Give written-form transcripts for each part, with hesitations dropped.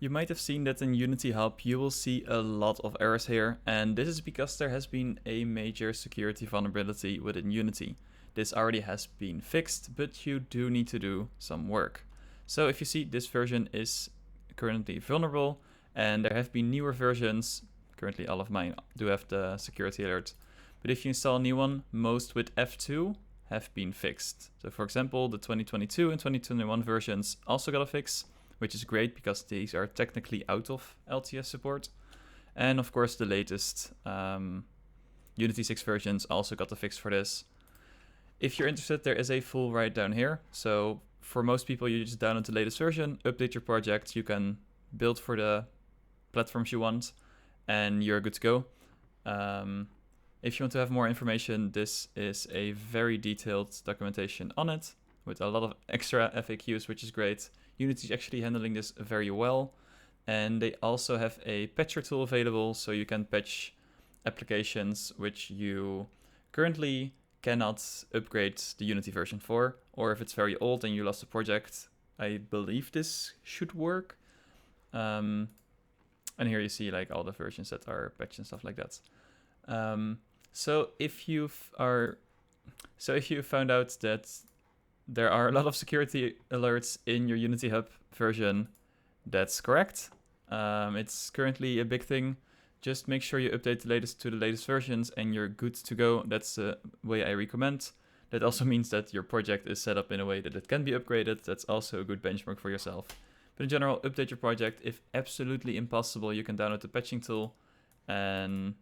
You might have seen that in Unity Hub you will see a lot of errors here, and this is because there has been a major security vulnerability within Unity. This already has been fixed, but you do need to do some work. So if you see, this version is currently vulnerable, and there have been newer versions. Currently all of mine do have the security alert, but if you install a new one, most with F2 have been fixed. So for example, the 2022 and 2021 versions also got a fix, which is great because these are technically out of LTS support. And of course the latest Unity 6 versions also got a fix for this. If you're interested, there is a full write down here. So for most people, you just download the latest version, update your project, you can build for the platforms you want, and you're good to go. If you want to have more information, this is a very detailed documentation on it with a lot of extra FAQs, which is great. Unity is actually handling this very well, and they also have a patcher tool available, so you can patch applications which you currently cannot upgrade the Unity version for, or if it's very old and you lost a project, I believe this should work. And here you see like all the versions that are patched and stuff like that. So if you found out that there are a lot of security alerts in your Unity Hub version, that's correct. It's currently a big thing. Just make sure you update to the latest versions and you're good to go. That's the way I recommend. That also means that your project is set up in a way that it can be upgraded. That's also a good benchmark for yourself. But in general, update your project. If absolutely impossible, you can download the patching tool and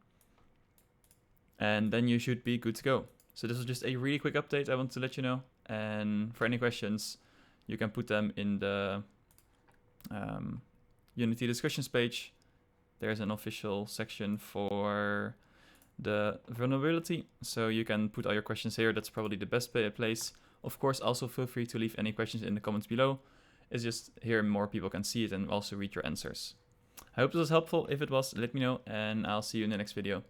then you should be good to go. So this was just a really quick update I want to let you know. And for any questions, you can put them in the Unity discussions page. There's an official section for the vulnerability, so you can put all your questions here. That's probably the best place. Of course, also feel free to leave any questions in the comments below. It's just here more people can see it and also read your answers. I hope this was helpful. If it was, let me know, and I'll see you in the next video.